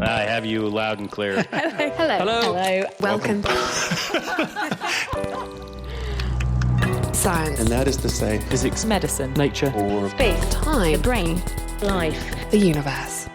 I have you loud and clear. Hello. Welcome. Science. And that is to say, physics, medicine, nature, or space, time, the brain, life, the universe.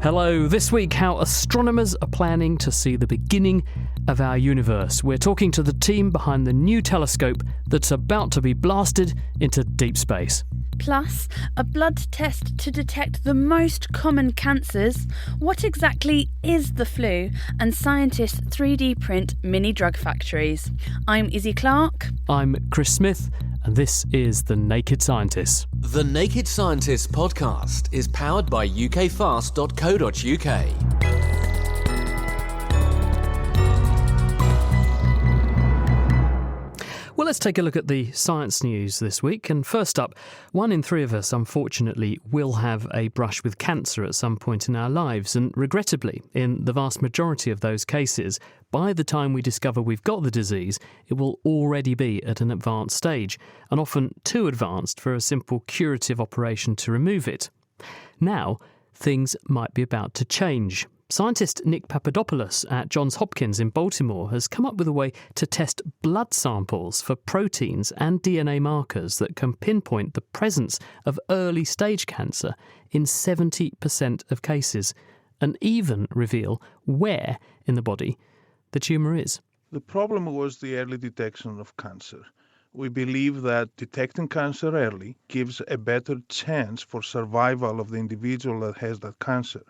Hello, this week how astronomers are planning to see the beginning of our universe. We're talking to the team behind the new telescope that's about to be blasted into deep space. Plus, a blood test to detect the most common cancers. What exactly is the flu? And scientists 3D print mini drug factories. I'm Izzy Clark. I'm Chris Smith, and this is The Naked Scientists. The Naked Scientists podcast is powered by ukfast.co.uk. Well, let's take a look at the science news this week. And first up, 1 in 3 of us, unfortunately, will have a brush with cancer at some point in our lives. And regrettably, in the vast majority of those cases, by the time we discover we've got the disease, it will already be at an advanced stage, and often too advanced for a simple curative operation to remove it. Now, things might be about to change. Scientist Nick Papadopoulos at Johns Hopkins in Baltimore has come up with a way to test blood samples for proteins and DNA markers that can pinpoint the presence of early-stage cancer in 70% of cases, and even reveal where in the body the tumour is. The problem was the early detection of cancer. We believe that detecting cancer early gives a better chance for survival of the individual that has that cancer.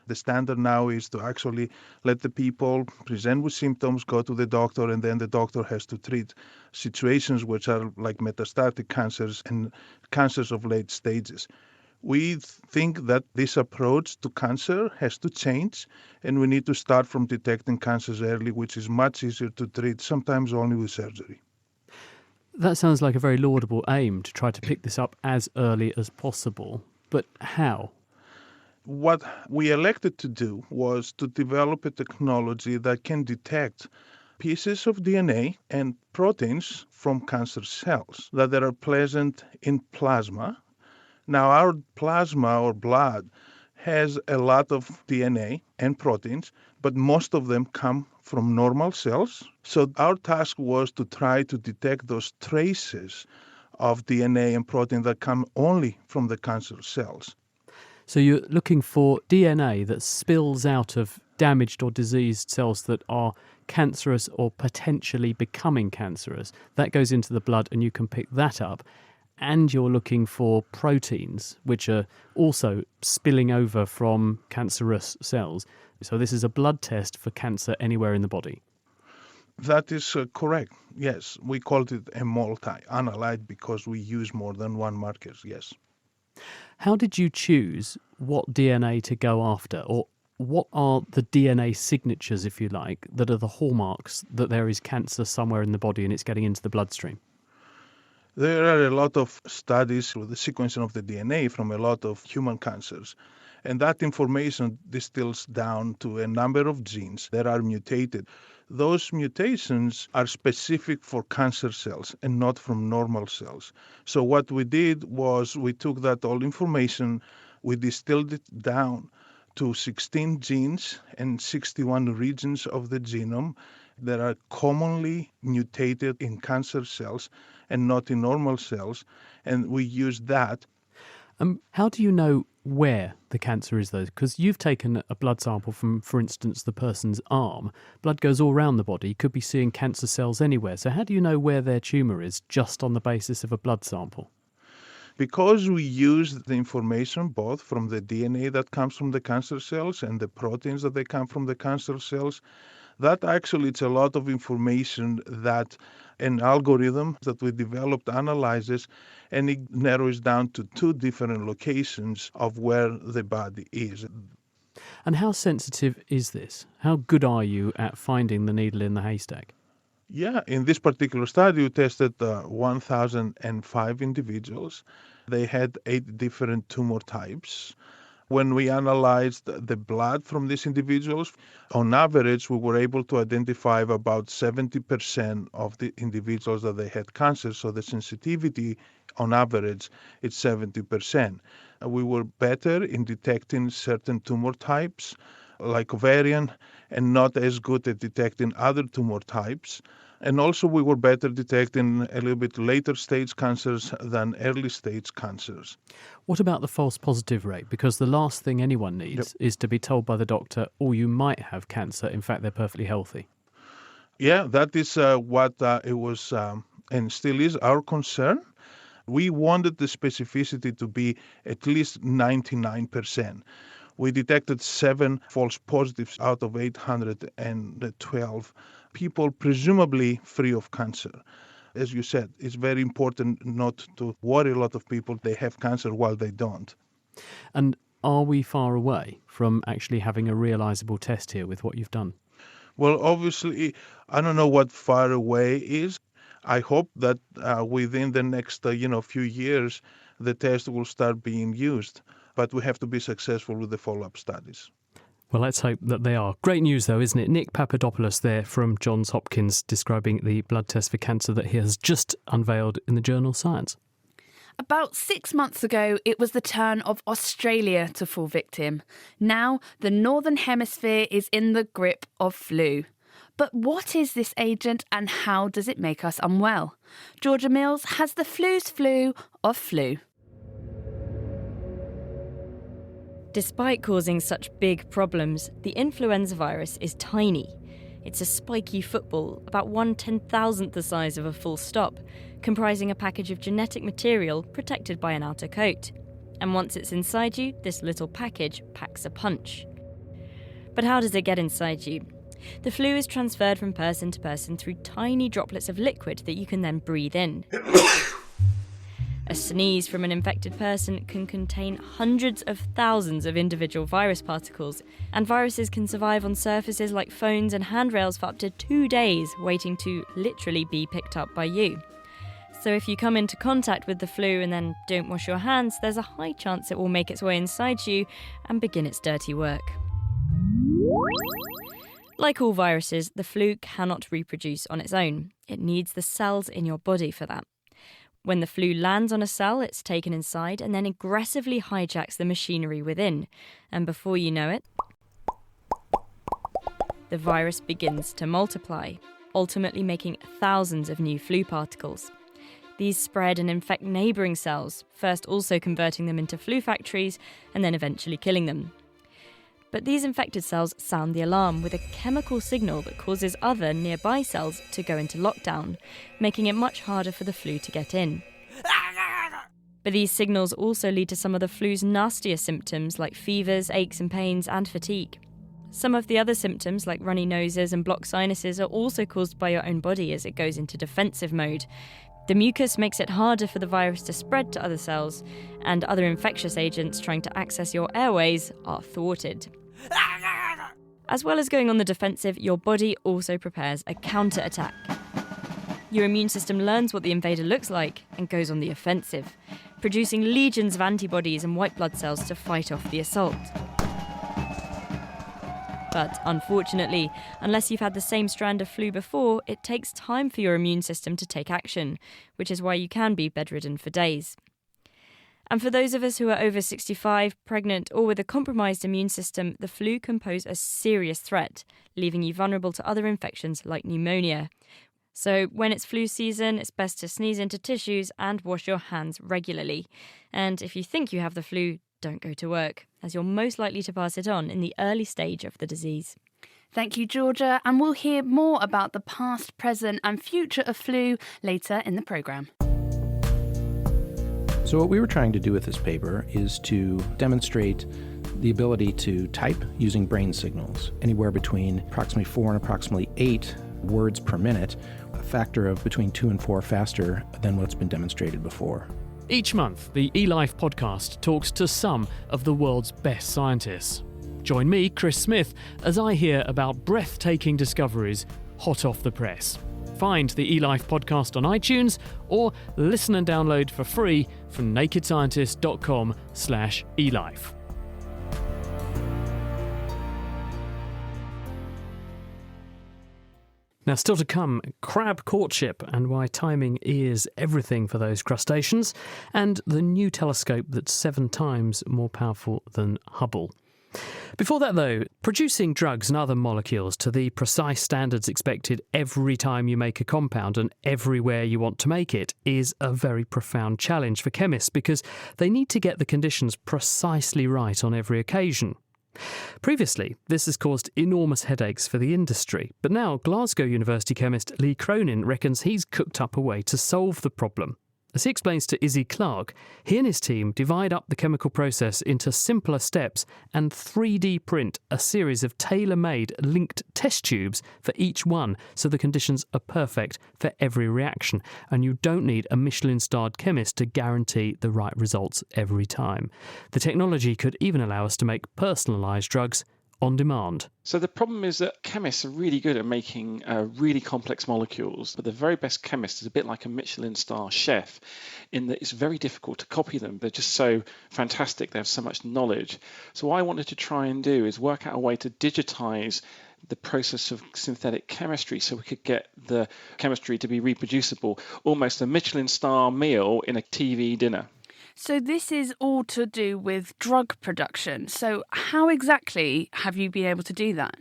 The standard now is to actually let the people present with symptoms, go to the doctor, and then the doctor has to treat situations which are like metastatic cancers and cancers of late stages. We think that this approach to cancer has to change, and we need to start from detecting cancers early, which is much easier to treat, sometimes only with surgery. That sounds like a very laudable aim, to try to pick this up as early as possible. But how? What we elected to do was to develop a technology that can detect pieces of DNA and proteins from cancer cells that are present in plasma. Now, our plasma or blood has a lot of DNA and proteins, but most of them come from normal cells. So our task was to try to detect those traces of DNA and protein that come only from the cancer cells. So you're looking for DNA that spills out of damaged or diseased cells that are cancerous or potentially becoming cancerous. That goes into the blood and you can pick that up. And you're looking for proteins which are also spilling over from cancerous cells. So this is a blood test for cancer anywhere in the body. That is correct, yes. We called it a multi-analyte because we use more than one marker, yes. How did you choose what DNA to go after, or what are the DNA signatures, if you like, that are the hallmarks that there is cancer somewhere in the body and it's getting into the bloodstream? There are a lot of studies with the sequencing of the DNA from a lot of human cancers, and that information distills down to a number of genes that are mutated. Those mutations are specific for cancer cells and not from normal cells. So what we did was we took that all information, we distilled it down to 16 genes and 61 regions of the genome that are commonly mutated in cancer cells and not in normal cells, and we used that. How do you know where the cancer is, though? Because you've taken a blood sample from, for instance, the person's arm. Blood goes all around the body. You could be seeing cancer cells anywhere. So how do you know where their tumour is just on the basis of a blood sample? Because we used the information both from the DNA that comes from the cancer cells and the proteins that they come from the cancer cells, that actually it's a lot of information that an algorithm that we developed analyzes, and it narrows down to 2 different locations of where the body is. And how sensitive is this? How good are you at finding the needle in the haystack? Yeah, in this particular study, we tested 1,005 individuals. They had 8 different tumor types. When we analyzed the blood from these individuals, on average, we were able to identify about 70% of the individuals that they had cancer. So the sensitivity, on average, is 70%. We were better in detecting certain tumor types like ovarian, and not as good at detecting other tumor types. And also we were better detecting a little bit later stage cancers than early stage cancers. What about the false positive rate? Because the last thing anyone needs is to be told by the doctor, oh, you might have cancer. In fact, they're perfectly healthy. Yeah, that is what it was and still is our concern. We wanted the specificity to be at least 99%. We detected 7 false positives out of 812 people, presumably free of cancer. As you said, it's very important not to worry a lot of people they have cancer while they don't. And are we far away from actually having a realisable test here with what you've done? Well, obviously, I don't know what far away is. I hope that within the next few years, the test will start being used. But we have to be successful with the follow-up studies. Well, let's hope that they are. Great news, though, isn't it? Nick Papadopoulos there from Johns Hopkins describing the blood test for cancer that he has just unveiled in the journal Science. About 6 months ago, it was the turn of Australia to fall victim. Now, the Northern Hemisphere is in the grip of flu. But what is this agent and how does it make us unwell? Georgia Mills has the flu's flu of flu. Despite causing such big problems, the influenza virus is tiny. It's a spiky football, about 1/10,000th the size of a full stop, comprising a package of genetic material protected by an outer coat. And once it's inside you, this little package packs a punch. But how does it get inside you? The flu is transferred from person to person through tiny droplets of liquid that you can then breathe in. A sneeze from an infected person can contain hundreds of thousands of individual virus particles, and viruses can survive on surfaces like phones and handrails for up to 2 days, waiting to literally be picked up by you. So if you come into contact with the flu and then don't wash your hands, there's a high chance it will make its way inside you and begin its dirty work. Like all viruses, the flu cannot reproduce on its own. It needs the cells in your body for that. When the flu lands on a cell, it's taken inside and then aggressively hijacks the machinery within. And before you know it, the virus begins to multiply, ultimately making thousands of new flu particles. These spread and infect neighbouring cells, first also converting them into flu factories and then eventually killing them. But these infected cells sound the alarm with a chemical signal that causes other nearby cells to go into lockdown, making it much harder for the flu to get in. But these signals also lead to some of the flu's nastier symptoms like fevers, aches and pains, and fatigue. Some of the other symptoms like runny noses and blocked sinuses are also caused by your own body as it goes into defensive mode. The mucus makes it harder for the virus to spread to other cells, and other infectious agents trying to access your airways are thwarted. As well as going on the defensive, your body also prepares a counterattack. Your immune system learns what the invader looks like and goes on the offensive, producing legions of antibodies and white blood cells to fight off the assault. But unfortunately, unless you've had the same strand of flu before, it takes time for your immune system to take action, which is why you can be bedridden for days. And for those of us who are over 65, pregnant, or with a compromised immune system, the flu can pose a serious threat, leaving you vulnerable to other infections like pneumonia. So when it's flu season, it's best to sneeze into tissues and wash your hands regularly. And if you think you have the flu, don't go to work, as you're most likely to pass it on in the early stage of the disease. Thank you, Georgia, and we'll hear more about the past, present and future of flu later in the programme. So what we were trying to do with this paper is to demonstrate the ability to type using brain signals, anywhere between approximately 4 and approximately 8 words per minute, a factor of between 2 and 4 faster than what's been demonstrated before. Each month, the eLife podcast talks to some of the world's best scientists. Join me, Chris Smith, as I hear about breathtaking discoveries hot off the press. Find the eLife podcast on iTunes or listen and download for free from nakedscientist.com/eLife. Now, still to come, crab courtship and why timing is everything for those crustaceans, and the new telescope that's 7 times more powerful than Hubble. Before that, though, producing drugs and other molecules to the precise standards expected every time you make a compound and everywhere you want to make it is a very profound challenge for chemists because they need to get the conditions precisely right on every occasion. Previously, this has caused enormous headaches for the industry, but now Glasgow University chemist Lee Cronin reckons he's cooked up a way to solve the problem. As he explains to Izzy Clark, he and his team divide up the chemical process into simpler steps and 3D print a series of tailor-made linked test tubes for each one so the conditions are perfect for every reaction, and you don't need a Michelin-starred chemist to guarantee the right results every time. The technology could even allow us to make personalised drugs on demand. So the problem is that chemists are really good at making really complex molecules, but the very best chemist is a bit like a Michelin star chef in that it's very difficult to copy them. They're just so fantastic. They have so much knowledge. So what I wanted to try and do is work out a way to digitize the process of synthetic chemistry so we could get the chemistry to be reproducible, almost a Michelin star meal in a TV dinner. So this is all to do with drug production. So how exactly have you been able to do that?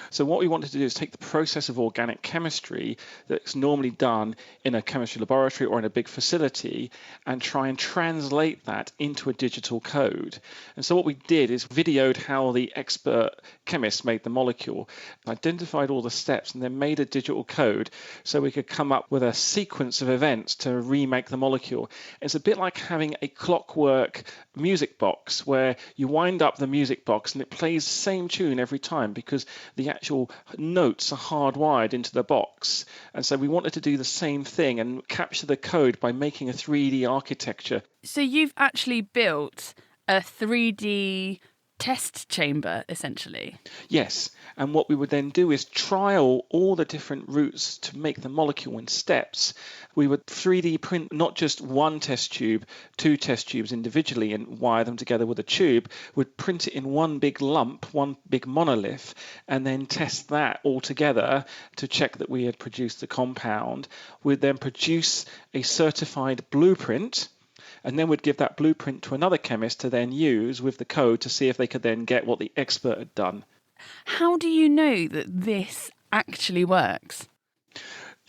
So what we wanted to do is take the process of organic chemistry that's normally done in a chemistry laboratory or in a big facility and try and translate that into a digital code. And so what we did is videoed how the expert chemist made the molecule, identified all the steps, and then made a digital code so we could come up with a sequence of events to remake the molecule. It's a bit like having a clockwork music box where you wind up the music box and it plays the same tune every time because the actual notes are hardwired into the box. And so we wanted to do the same thing and capture the code by making a 3D architecture. So you've actually built a 3D test chamber, essentially? Yes. And what we would then do is trial all the different routes to make the molecule in steps. We would 3D print not just one test tube, two test tubes individually and wire them together with a tube. We'd print it in one big lump, one big monolith, and then test that all together to check that we had produced the compound. We'd then produce a certified blueprint, and then we'd give that blueprint to another chemist to then use with the code to see if they could then get what the expert had done. How do you know that this actually works?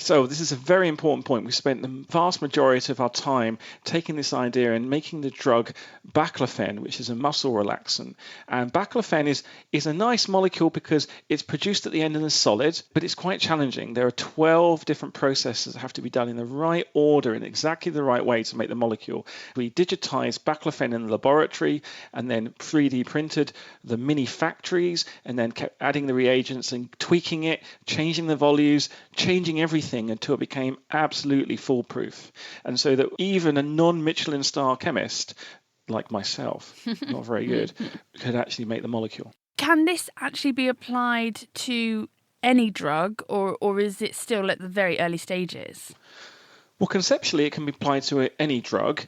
So this is a very important point. We spent the vast majority of our time taking this idea and making the drug baclofen, which is a muscle relaxant. And baclofen is a nice molecule because it's produced at the end in a solid, but it's quite challenging. There are 12 different processes that have to be done in the right order, in exactly the right way to make the molecule. We digitized baclofen in the laboratory and then 3D printed the mini factories and then kept adding the reagents and tweaking it, changing the volumes, changing everything until it became absolutely foolproof. And so that even a non-Michelin star chemist like myself, not very good, could actually make the molecule. Can this actually be applied to any drug or is it still at the very early stages? Well, conceptually, it can be applied to any drug.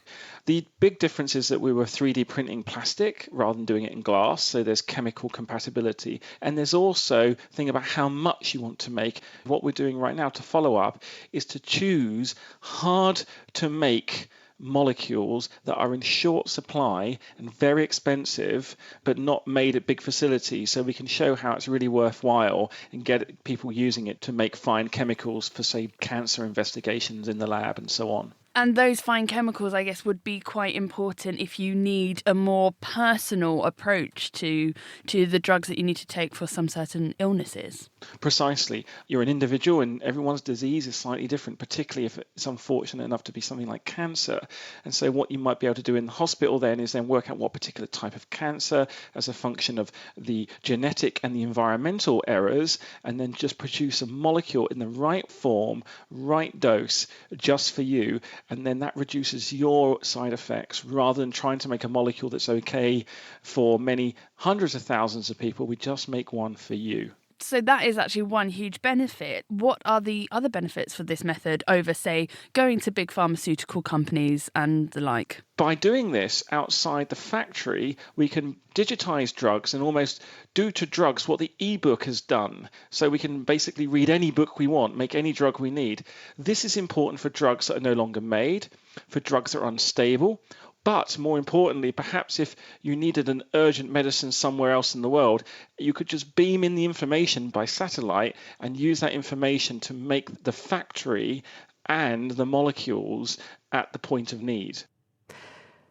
The big difference is that we were 3D printing plastic rather than doing it in glass, so there's chemical compatibility. And there's also a thing about how much you want to make. What we're doing right now to follow up is to choose hard-to-make molecules that are in short supply and very expensive, but not made at big facilities, so we can show how it's really worthwhile and get people using it to make fine chemicals for, say, cancer investigations in the lab and so on. And those fine chemicals, I guess, would be quite important if you need a more personal approach to the drugs that you need to take for some certain illnesses. Precisely. You're an individual and everyone's disease is slightly different, particularly if it's unfortunate enough to be something like cancer. And so what you might be able to do in the hospital then is then work out what particular type of cancer as a function of the genetic and the environmental errors, and then just produce a molecule in the right form, right dose, just for you. And then that reduces your side effects rather than trying to make a molecule that's okay for many hundreds of thousands of people. We just make one for you. So that is actually one huge benefit. What are the other benefits for this method over, say, going to big pharmaceutical companies and the like? By doing this outside the factory, we can digitize drugs and almost do to drugs what the e-book has done. So we can basically read any book we want, make any drug we need. This is important for drugs that are no longer made, for drugs that are unstable, But more importantly, perhaps if you needed an urgent medicine somewhere else in the world, you could just beam in the information by satellite and use that information to make the factory and the molecules at the point of need.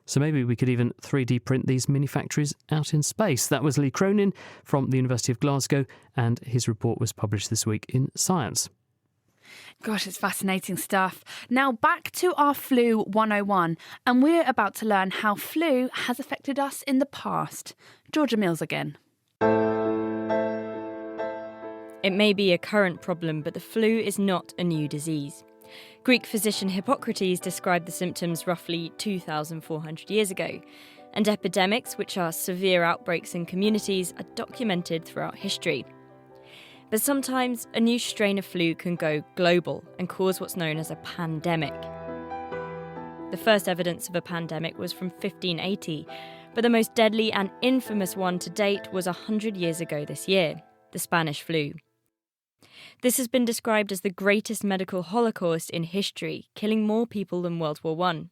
So maybe we could even 3D print these mini factories out in space. That was Lee Cronin from the University of Glasgow, and his report was published this week in Science. Gosh, it's fascinating stuff. Now back to our Flu 101, and we're about to learn how flu has affected us in the past. Georgia Mills again. It may be a current problem, but the flu is not a new disease. Greek physician Hippocrates described the symptoms roughly 2,400 years ago, and epidemics, which are severe outbreaks in communities, are documented throughout history. But sometimes a new strain of flu can go global and cause what's known as a pandemic. The first evidence of a pandemic was from 1580, but the most deadly and infamous one to date was 100 years ago this year, the Spanish flu. This has been described as the greatest medical holocaust in history, killing more people than World War I.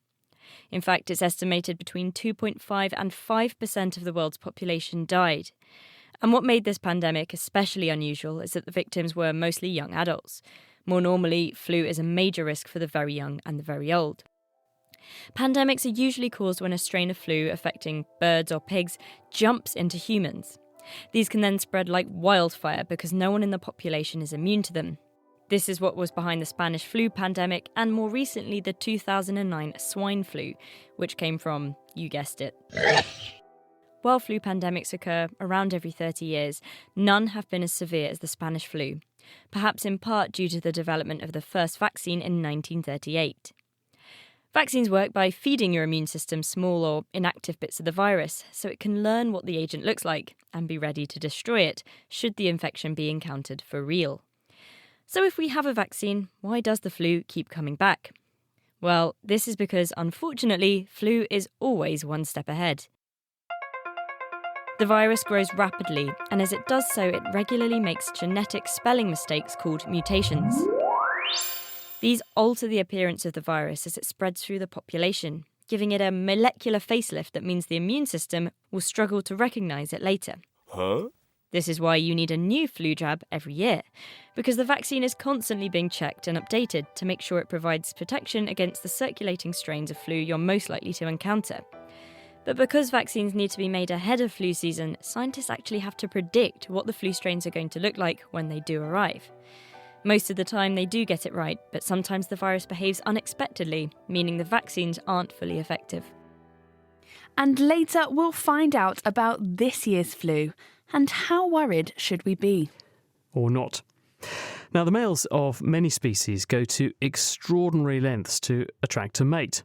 In fact, it's estimated between 2.5 and 5% of the world's population died. And what made this pandemic especially unusual is that the victims were mostly young adults. More normally, flu is a major risk for the very young and the very old. Pandemics are usually caused when a strain of flu affecting birds or pigs jumps into humans. These can then spread like wildfire because no one in the population is immune to them. This is what was behind the Spanish flu pandemic and more recently the 2009 swine flu, which came from, you guessed it. While flu pandemics occur around every 30 years, none have been as severe as the Spanish flu, perhaps in part due to the development of the first vaccine in 1938. Vaccines work by feeding your immune system small or inactive bits of the virus so it can learn what the agent looks like and be ready to destroy it should the infection be encountered for real. So if we have a vaccine, why does the flu keep coming back? Well, this is because, unfortunately, flu is always one step ahead. The virus grows rapidly, and as it does so, it regularly makes genetic spelling mistakes called mutations. These alter the appearance of the virus as it spreads through the population, giving it a molecular facelift that means the immune system will struggle to recognise it later. This is why you need a new flu jab every year, because the vaccine is constantly being checked and updated to make sure it provides protection against the circulating strains of flu you're most likely to encounter. But because vaccines need to be made ahead of flu season, scientists actually have to predict what the flu strains are going to look like when they do arrive. Most of the time they do get it right, but sometimes the virus behaves unexpectedly, meaning the vaccines aren't fully effective. And later we'll find out about this year's flu and how worried should we be? Or not. Now, the males of many species go to extraordinary lengths to attract a mate.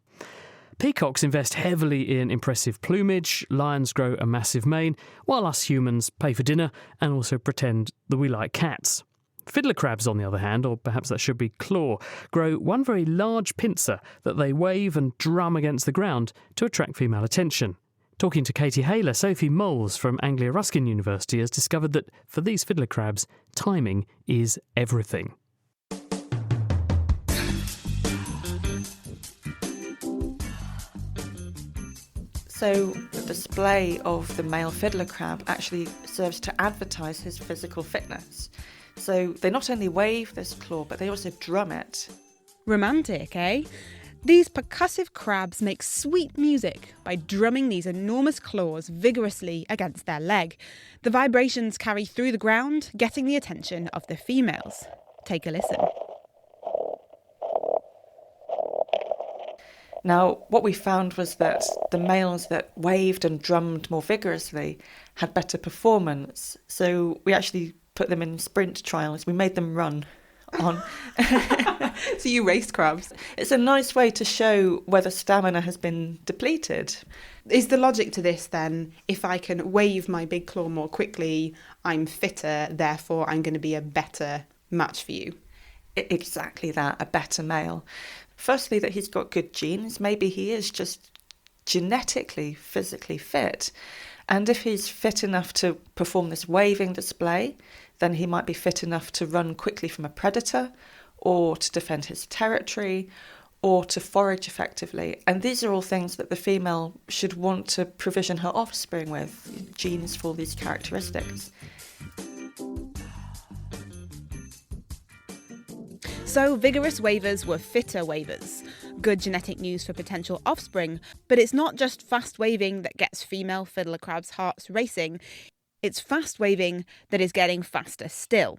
Peacocks invest heavily in impressive plumage, lions grow a massive mane, while us humans pay for dinner and also pretend that we like cats. Fiddler crabs, on the other hand, or perhaps that should be claw, grow one very large pincer that they wave and drum against the ground to attract female attention. Talking to Katie Haler, Sophie Moles from Anglia Ruskin University has discovered that for these fiddler crabs, timing is everything. So the display of the male fiddler crab actually serves to advertise his physical fitness. So they not only wave this claw, but they also drum it. Romantic, eh? These percussive crabs make sweet music by drumming these enormous claws vigorously against their leg. The vibrations carry through the ground, getting the attention of the females. Take a listen. Now, what we found was that the males that waved and drummed more vigorously had better performance. So we actually put them in sprint trials. We made them run on. So you raced crabs. It's a nice way to show whether stamina has been depleted. Is the logic to this then, if I can wave my big claw more quickly, I'm fitter, therefore I'm going to be a better match for you? Exactly that, a better male. Firstly, that he's got good genes. Maybe he is just genetically, physically fit. And if he's fit enough to perform this waving display, then he might be fit enough to run quickly from a predator or to defend his territory or to forage effectively. And these are all things that the female should want to provision her offspring with, genes for these characteristics. So vigorous wavers were fitter wavers. Good genetic news for potential offspring, but it's not just fast waving that gets female fiddler crabs' hearts racing. It's fast waving that is getting faster still.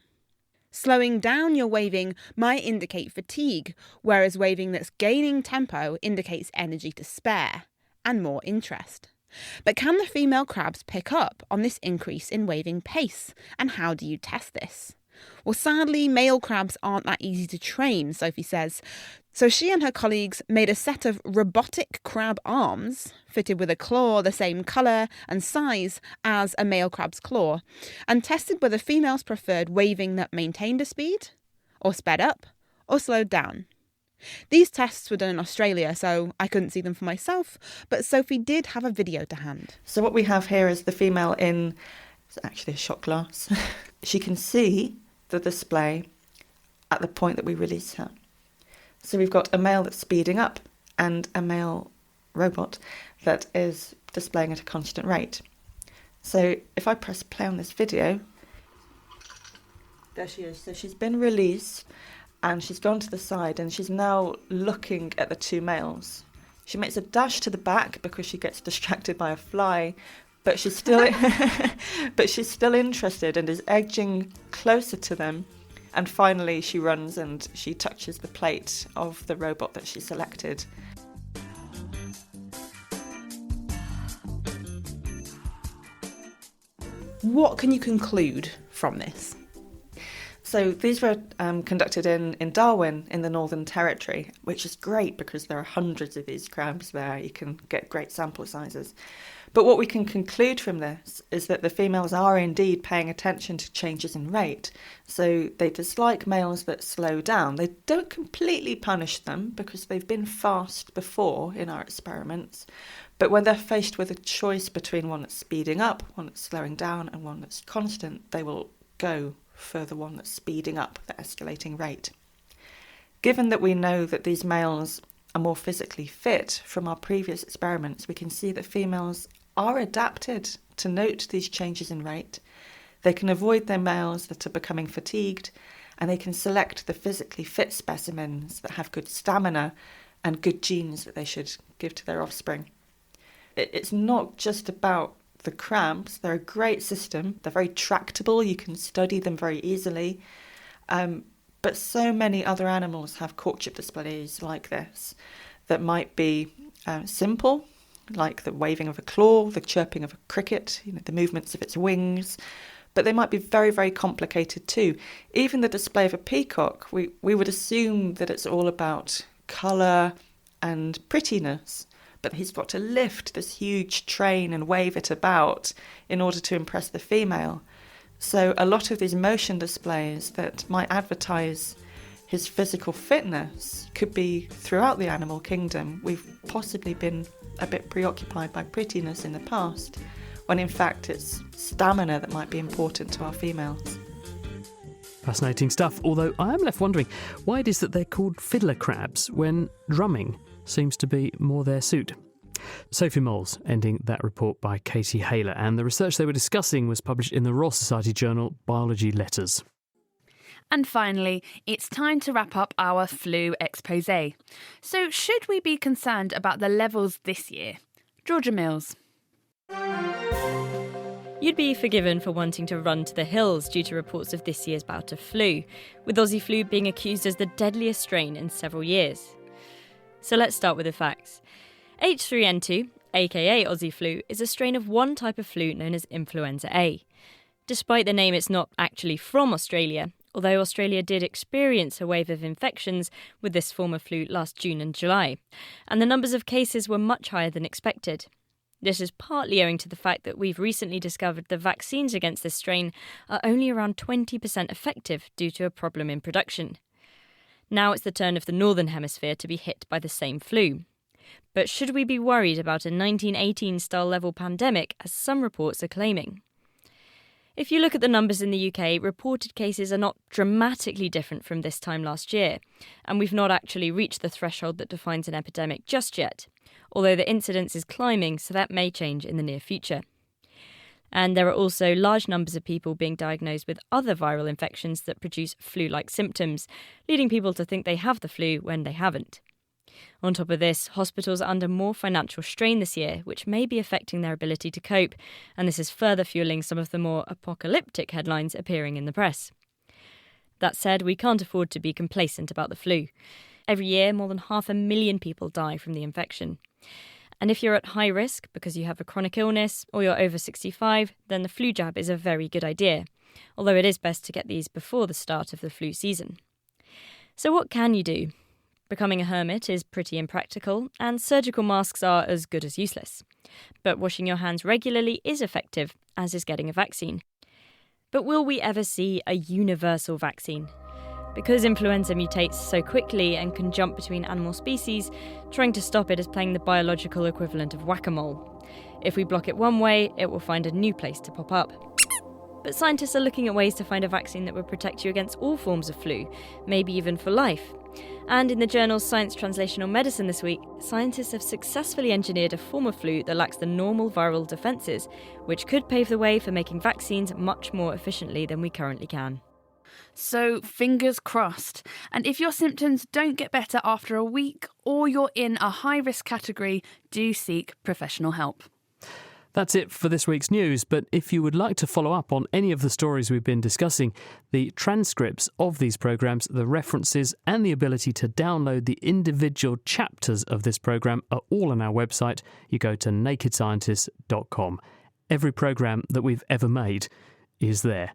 Slowing down your waving might indicate fatigue, whereas waving that's gaining tempo indicates energy to spare and more interest. But can the female crabs pick up on this increase in waving pace? And how do you test this? Well, sadly, male crabs aren't that easy to train, Sophie says. So she and her colleagues made a set of robotic crab arms fitted with a claw the same colour and size as a male crab's claw, and tested whether females preferred waving that maintained a speed, or sped up, or slowed down. These tests were done in Australia, so I couldn't see them for myself, but Sophie did have a video to hand. So what we have here is the female in, it's actually a shot glass. She can see the display at the point that we release her. So we've got a male that's speeding up and a male robot that is displaying at a constant rate. So if I press play on this video, there she is. So she's been released and she's gone to the side and she's now looking at the two males. She makes a dash to the back because she gets distracted by a fly, but she's still interested and is edging closer to them. And finally she runs and she touches the plate of the robot that she selected. What can you conclude from this? So these were conducted in Darwin in the Northern Territory, which is great because there are hundreds of these crabs there. You can get great sample sizes. But what we can conclude from this is that the females are indeed paying attention to changes in rate. So they dislike males that slow down. They don't completely punish them because they've been fast before in our experiments. But when they're faced with a choice between one that's speeding up, one that's slowing down, and one that's constant, they will go for the one that's speeding up, the escalating rate. Given that we know that these males are more physically fit from our previous experiments, we can see that females are adapted to note these changes in rate. They can avoid their males that are becoming fatigued, and they can select the physically fit specimens that have good stamina and good genes that they should give to their offspring. It's not just about the crabs. They're a great system. They're very tractable. You can study them very easily. But so many other animals have courtship displays like this that might be simple, like the waving of a claw, the chirping of a cricket, the movements of its wings. But they might be very, very complicated too. Even the display of a peacock, we would assume that it's all about colour and prettiness. But he's got to lift this huge train and wave it about in order to impress the female. So a lot of these motion displays that might advertise his physical fitness could be throughout the animal kingdom. We've possibly been a bit preoccupied by prettiness in the past, when in fact it's stamina that might be important to our females. Fascinating stuff, although I am left wondering why it is that they're called fiddler crabs when drumming seems to be more their suit. Sophie Moles ending that report by Katie Haler, and the research they were discussing was published in the Royal Society journal Biology Letters. And finally, it's time to wrap up our flu exposé. So should we be concerned about the levels this year? Georgia Mills. You'd be forgiven for wanting to run to the hills due to reports of this year's bout of flu, with Aussie flu being accused as the deadliest strain in several years. So let's start with the facts. H3N2, aka Aussie flu, is a strain of one type of flu known as influenza A. Despite the name, it's not actually from Australia, although Australia did experience a wave of infections with this form of flu last June and July, and the numbers of cases were much higher than expected. This is partly owing to the fact that we've recently discovered the vaccines against this strain are only around 20% effective due to a problem in production. Now it's the turn of the Northern Hemisphere to be hit by the same flu. But should we be worried about a 1918-style level pandemic, as some reports are claiming? If you look at the numbers in the UK, reported cases are not dramatically different from this time last year, and we've not actually reached the threshold that defines an epidemic just yet, although the incidence is climbing, so that may change in the near future. And there are also large numbers of people being diagnosed with other viral infections that produce flu-like symptoms, leading people to think they have the flu when they haven't. On top of this, hospitals are under more financial strain this year, which may be affecting their ability to cope, and this is further fueling some of the more apocalyptic headlines appearing in the press. That said, we can't afford to be complacent about the flu. Every year, more than 500,000 people die from the infection. And if you're at high risk because you have a chronic illness or you're over 65, then the flu jab is a very good idea, although it is best to get these before the start of the flu season. So what can you do? Becoming a hermit is pretty impractical, and surgical masks are as good as useless. But washing your hands regularly is effective, as is getting a vaccine. But will we ever see a universal vaccine? Because influenza mutates so quickly and can jump between animal species, trying to stop it is playing the biological equivalent of whack-a-mole. If we block it one way, it will find a new place to pop up. But scientists are looking at ways to find a vaccine that would protect you against all forms of flu, maybe even for life. And in the journal Science Translational Medicine this week, scientists have successfully engineered a form of flu that lacks the normal viral defences, which could pave the way for making vaccines much more efficiently than we currently can. So fingers crossed. And if your symptoms don't get better after a week or you're in a high-risk category, do seek professional help. That's it for this week's news, but if you would like to follow up on any of the stories we've been discussing, the transcripts of these programmes, the references and the ability to download the individual chapters of this programme are all on our website. You go to nakedscientist.com. Every programme that we've ever made is there.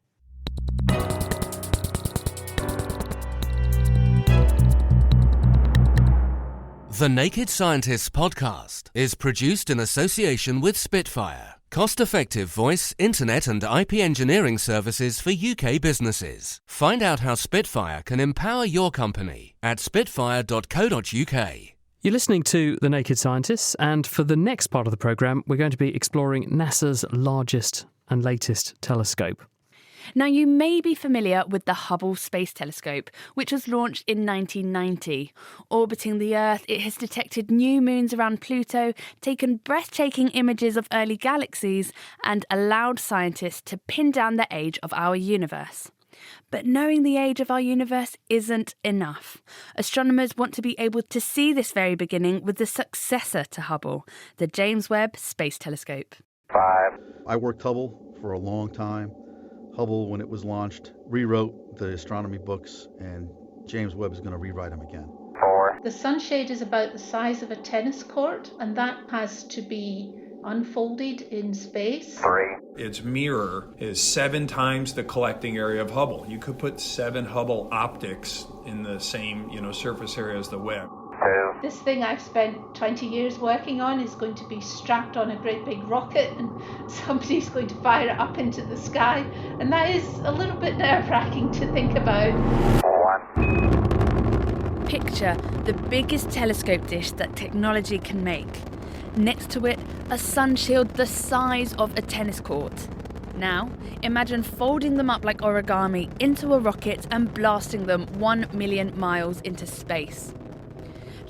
The Naked Scientists podcast is produced in association with Spitfire, cost-effective voice, internet and IP engineering services for UK businesses. Find out how Spitfire can empower your company at spitfire.co.uk. You're listening to The Naked Scientists, and for the next part of the programme, we're going to be exploring NASA's largest and latest telescope. Now, you may be familiar with the Hubble Space Telescope, which was launched in 1990. Orbiting the Earth, it has detected new moons around Pluto, taken breathtaking images of early galaxies, and allowed scientists to pin down the age of our universe. But knowing the age of our universe isn't enough. Astronomers want to be able to see this very beginning with the successor to Hubble, the James Webb Space Telescope. 5. I worked Hubble for a long time. Hubble, when it was launched, rewrote the astronomy books, and James Webb is going to rewrite them again. 4. The sunshade is about the size of a tennis court, and that has to be unfolded in space. 3. Its mirror is 7 times the collecting area of Hubble. You could put 7 Hubble optics in the same, surface area as the Webb. 2. This thing I've spent 20 years working on is going to be strapped on a great big rocket, and somebody's going to fire it up into the sky, and that is a little bit nerve-wracking to think about. 1. Picture the biggest telescope dish that technology can make. Next to it, a sun shield the size of a tennis court. Now, imagine folding them up like origami into a rocket and blasting them 1 million miles into space.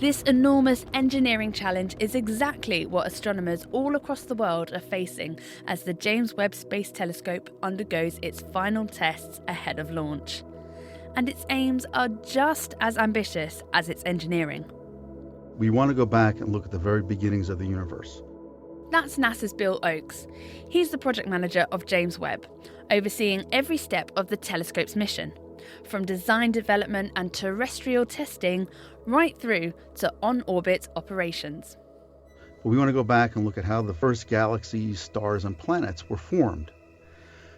This enormous engineering challenge is exactly what astronomers all across the world are facing as the James Webb Space Telescope undergoes its final tests ahead of launch. And its aims are just as ambitious as its engineering. We want to go back and look at the very beginnings of the universe. That's NASA's Bill Oakes. He's the project manager of James Webb, overseeing every step of the telescope's mission, from design development and terrestrial testing right through to on-orbit operations. But we want to go back and look at how the first galaxies, stars, and planets were formed.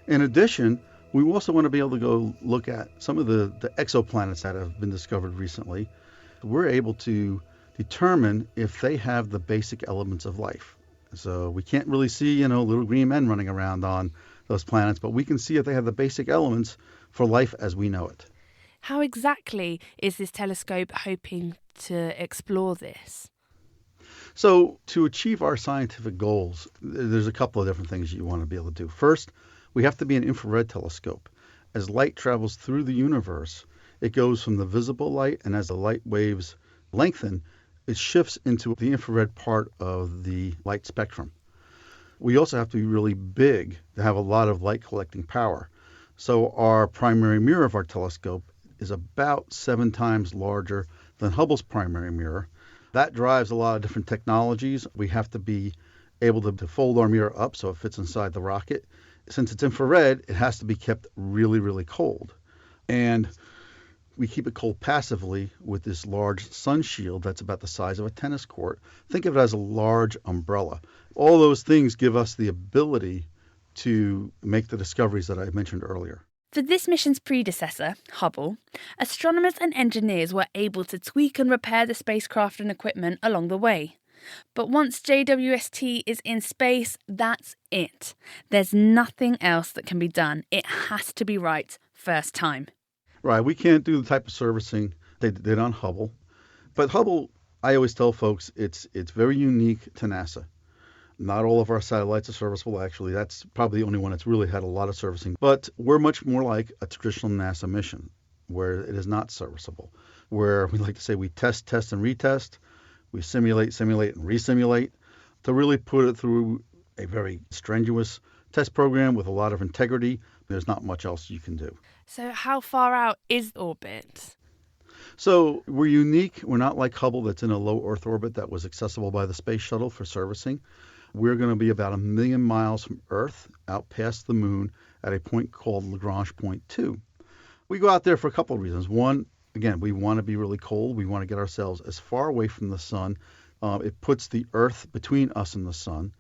In addition, we also want to be able to go look at some of the exoplanets that have been discovered recently. We're able to determine if they have the basic elements of life. So we can't really see, little green men running around on those planets, but we can see if they have the basic elements for life as we know it. How exactly is this telescope hoping to explore this? So to achieve our scientific goals, there's a couple of different things you want to be able to do. First, We have to be an infrared telescope. As light travels through the universe, it goes from the visible light, and as the light waves lengthen, it shifts into the infrared part of the light spectrum. We also have to be really big to have a lot of light collecting power. So our primary mirror of our telescope is about 7 times larger than Hubble's primary mirror. That drives a lot of different technologies. We have to be able to fold our mirror up so it fits inside the rocket. Since it's infrared, it has to be kept really, really cold. And we keep it cold passively with this large sun shield that's about the size of a tennis court. Think of it as a large umbrella. All those things give us the ability to make the discoveries that I mentioned earlier. For this mission's predecessor, Hubble, astronomers and engineers were able to tweak and repair the spacecraft and equipment along the way. But once JWST is in space, that's it. There's nothing else that can be done. It has to be right first time. Right, we can't do the type of servicing they did on Hubble. But Hubble, I always tell folks, it's very unique to NASA. Not all of our satellites are serviceable, actually. That's probably the only one that's really had a lot of servicing. But we're much more like a traditional NASA mission, where it is not serviceable, where we like to say we test, and retest. We simulate, and resimulate to really put it through a very strenuous test program with a lot of integrity. There's not much else you can do. So how far out is orbit? So we're unique. We're not like Hubble that's in a low Earth orbit that was accessible by the space shuttle for servicing. We're going to be about 1 million miles from Earth, out past the moon, at a point called Lagrange Point 2. We go out there for a couple of reasons. One, again, we want to be really cold. We want to get ourselves as far away from the sun. It puts the Earth between us and the sun.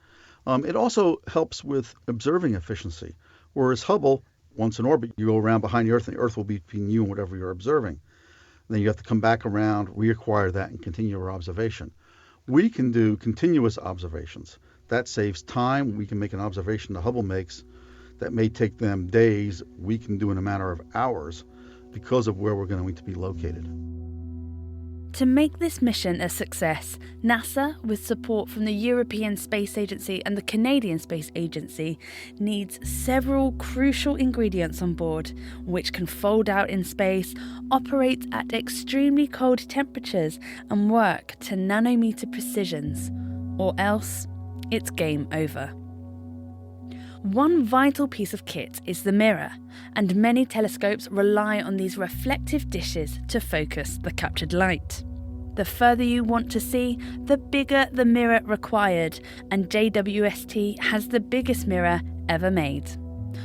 It also helps with observing efficiency. Whereas Hubble, once in orbit, you go around behind the Earth, and the Earth will be between you and whatever you're observing. Then you have to come back around, reacquire that, and continue your observation. We can do continuous observations. That saves time. We can make an observation the Hubble makes that may take them days. We can do in a matter of hours because of where we're going to be located. To make this mission a success, NASA, with support from the European Space Agency and the Canadian Space Agency, needs several crucial ingredients on board, which can fold out in space, operate at extremely cold temperatures, and work to nanometer precisions, or else it's game over. One vital piece of kit is the mirror, and many telescopes rely on these reflective dishes to focus the captured light. The further you want to see, the bigger the mirror required, and JWST has the biggest mirror ever made.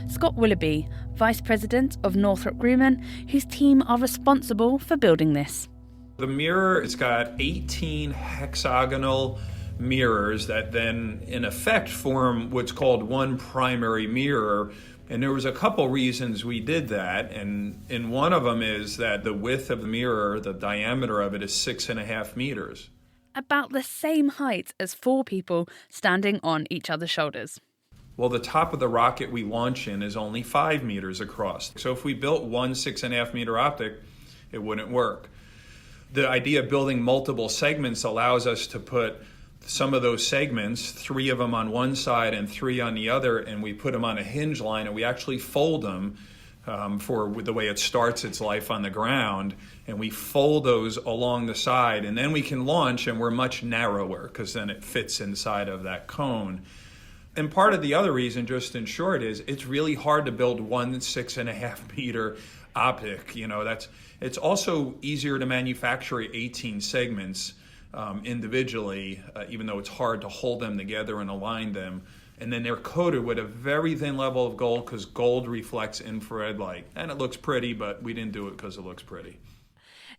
Scott Willoughby, Vice President of Northrop Grumman, whose team are responsible for building this. The mirror, it's got 18 hexagonal mirrors that then in effect form what's called one primary mirror. And there was a couple reasons we did that, and one of them is that the width of the mirror, the diameter of it, is 6.5 meters. About the same height as 4 people standing on each other's shoulders. Well, the top of the rocket we launch in is only 5 meters across. So if we built one 6.5 meter optic, it wouldn't work. The idea of building multiple segments allows us to put some of those segments, 3 of them on one side and 3 on the other, and we put them on a hinge line, and we actually fold them for the way it starts its life on the ground, and we fold those along the side, and then we can launch, and we're much narrower because then it fits inside of that cone. And part of the other reason, just in short, is it's really hard to build one 6.5 meter optic. It's also easier to manufacture 18 segments individually, even though it's hard to hold them together and align them. And then they're coated with a very thin level of gold because gold reflects infrared light. And it looks pretty, but we didn't do it because it looks pretty.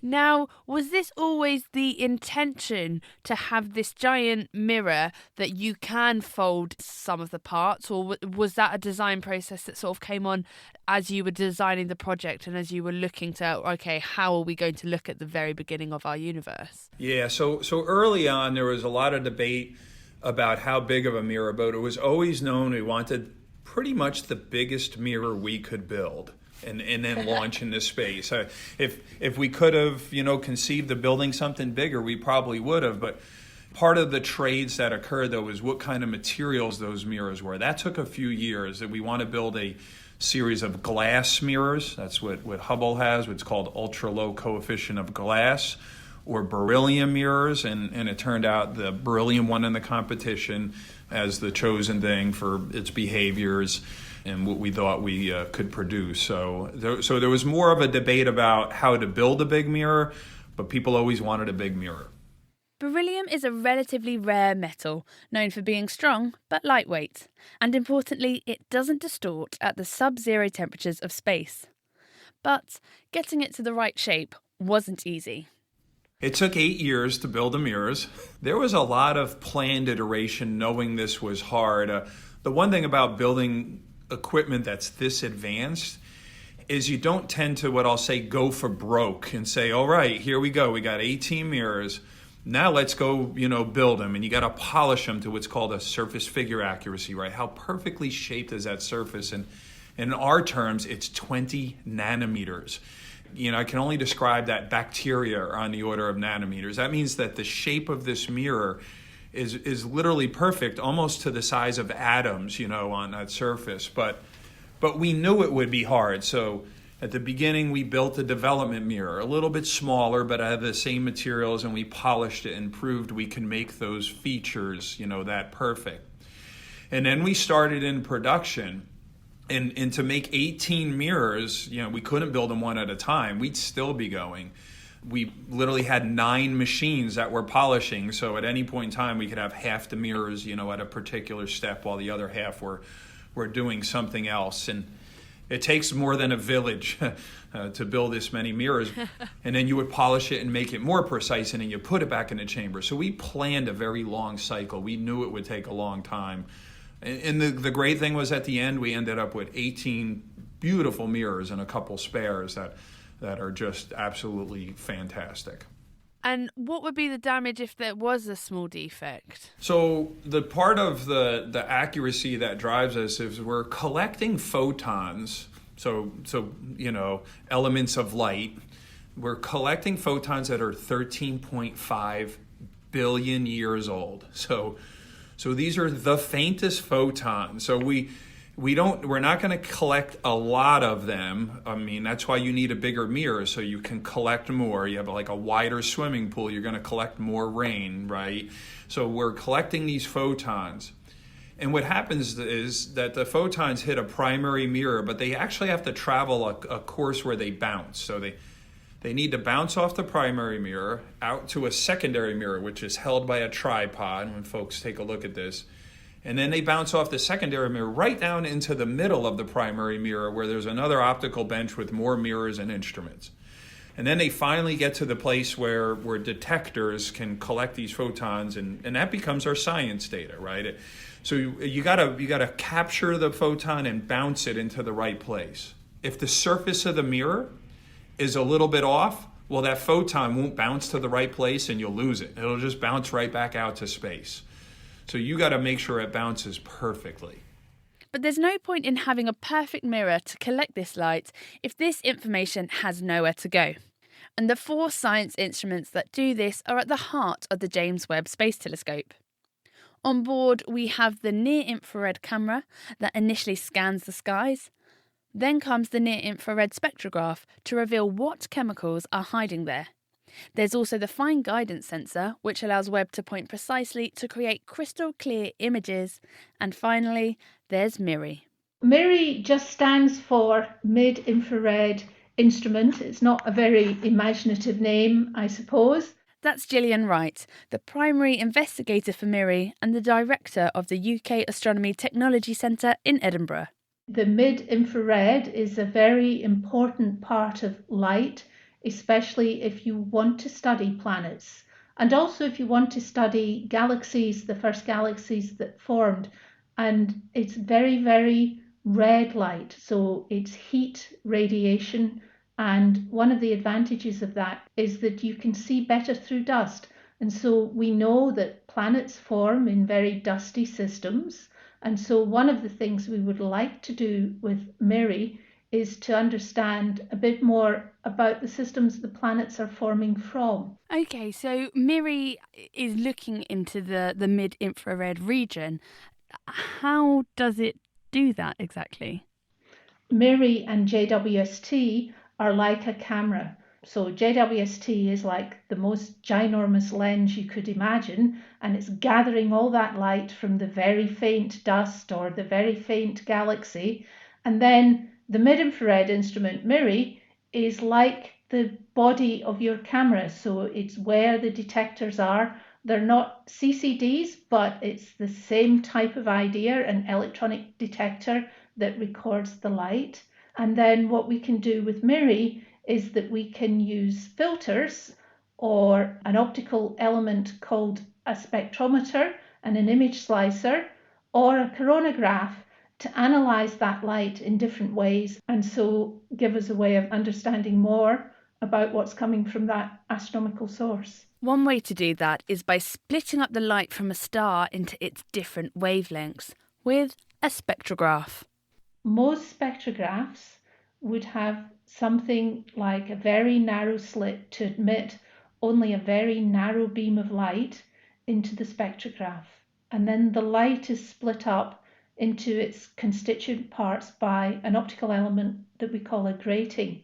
Now, was this always the intention to have this giant mirror that you can fold some of the parts, or was that a design process that sort of came on as you were designing the project and as you were looking to, okay, how are we going to look at the very beginning of our universe? Yeah, so early on there was a lot of debate about how big of a mirror, but it was always known we wanted pretty much the biggest mirror we could build. And then launch into space. If we could have, conceived of building something bigger, we probably would have. But Part of the trades that occurred, though, was what kind of materials those mirrors were. That took a few years. That we want to build a series of glass mirrors. That's what Hubble has, what's called ultra-low coefficient of glass, or beryllium mirrors. And it turned out the beryllium won in the competition as the chosen thing for its behaviors and what we thought we could produce. So there was more of a debate about how to build a big mirror, but people always wanted a big mirror. Beryllium is a relatively rare metal, known for being strong but lightweight. And importantly, it doesn't distort at the sub-zero temperatures of space. But getting it to the right shape wasn't easy. It took 8 years to build the mirrors. There was a lot of planned iteration knowing this was hard. The one thing about building equipment that's this advanced is you don't tend to, what I'll say, go for broke and say, all right, here we go. We got 18 mirrors. Now let's go, build them. And you got to polish them to what's called a surface figure accuracy, right? How perfectly shaped is that surface? And in our terms, it's 20 nanometers. I can only describe that bacteria are on the order of nanometers. That means that the shape of this mirror is literally perfect, almost to the size of atoms, on that surface. But we knew it would be hard. So at the beginning, we built a development mirror, a little bit smaller, but out of the same materials, and we polished it and proved we can make those features, that perfect. And then we started in production. And to make 18 mirrors, we couldn't build them one at a time. We'd still be going. We literally had 9 machines that were polishing. So at any point in time, we could have half the mirrors, at a particular step while the other half were doing something else. And it takes more than a village to build this many mirrors. And then you would polish it and make it more precise, and then you put it back in the chamber. So we planned a very long cycle. We knew it would take a long time. And the great thing was at the end, we ended up with 18 beautiful mirrors and a couple spares that are just absolutely fantastic. And what would be the damage if there was a small defect? So the part of the accuracy that drives us is we're collecting photons, so elements of light. We're collecting photons that are 13.5 billion years old. So these are the faintest photons. So we're not going to collect a lot of them. I mean, that's why you need a bigger mirror so you can collect more. You have like a wider swimming pool, you're going to collect more rain, right? So we're collecting these photons. And what happens is that the photons hit a primary mirror, but they actually have to travel a course where they bounce. So they need to bounce off the primary mirror out to a secondary mirror, which is held by a tripod when folks take a look at this. And then they bounce off the secondary mirror right down into the middle of the primary mirror where there's another optical bench with more mirrors and instruments. And then they finally get to the place where detectors can collect these photons, and that becomes our science data, right? So you gotta capture the photon and bounce it into the right place. If the surface of the mirror is a little bit off, well, that photon won't bounce to the right place and you'll lose it. It'll just bounce right back out to space. So you got to make sure it bounces perfectly. But there's no point in having a perfect mirror to collect this light if this information has nowhere to go. And the 4 science instruments that do this are at the heart of the James Webb Space Telescope. On board, we have the near-infrared camera that initially scans the skies. Then comes the near-infrared spectrograph to reveal what chemicals are hiding there. There's also the fine guidance sensor, which allows Webb to point precisely to create crystal clear images. And finally, there's MIRI. MIRI just stands for Mid-Infrared Instrument. It's not a very imaginative name, I suppose. That's Gillian Wright, the primary investigator for MIRI and the director of the UK Astronomy Technology Centre in Edinburgh. The mid-infrared is a very important part of light, especially if you want to study planets. And also if you want to study galaxies, the first galaxies that formed. And it's very, very red light. So it's heat radiation. And one of the advantages of that is that you can see better through dust. And so we know that planets form in very dusty systems. And so one of the things we would like to do with MIRI is to understand a bit more about the systems the planets are forming from. Okay, so MIRI is looking into the mid-infrared region. How does it do that exactly? MIRI and JWST are like a camera. So JWST is like the most ginormous lens you could imagine, and it's gathering all that light from the very faint dust or the very faint galaxy. And then the mid-infrared instrument MIRI is like the body of your camera. So it's where the detectors are. They're not CCDs, but it's the same type of idea, an electronic detector that records the light. And then what we can do with MIRI is that we can use filters or an optical element called a spectrometer and an image slicer or a coronagraph to analyze that light in different ways, and so give us a way of understanding more about what's coming from that astronomical source. One way to do that is by splitting up the light from a star into its different wavelengths with a spectrograph. Most spectrographs would have something like a very narrow slit to admit only a very narrow beam of light into the spectrograph. And then the light is split up into its constituent parts by an optical element that we call a grating.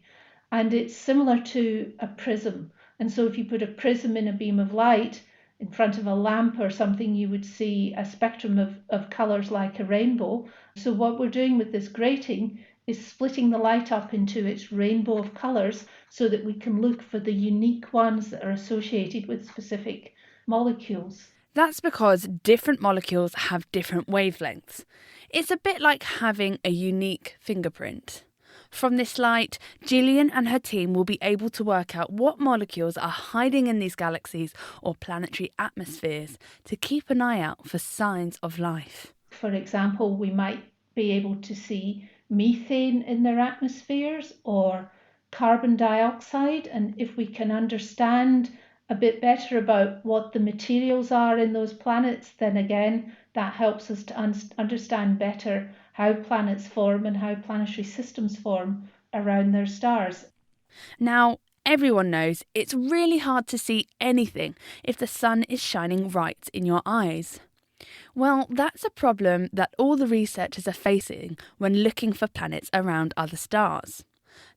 And it's similar to a prism. And so if you put a prism in a beam of light in front of a lamp or something, you would see a spectrum of colours like a rainbow. So what we're doing with this grating is splitting the light up into its rainbow of colours so that we can look for the unique ones that are associated with specific molecules. That's because different molecules have different wavelengths. It's a bit like having a unique fingerprint. From this light, Gillian and her team will be able to work out what molecules are hiding in these galaxies or planetary atmospheres to keep an eye out for signs of life. For example, we might be able to see methane in their atmospheres or carbon dioxide, and if we can understand a bit better about what the materials are in those planets, then again that helps us to understand better how planets form and how planetary systems form around their stars. Now, everyone knows it's really hard to see anything if the sun is shining right in your eyes. Well, that's a problem that all the researchers are facing when looking for planets around other stars.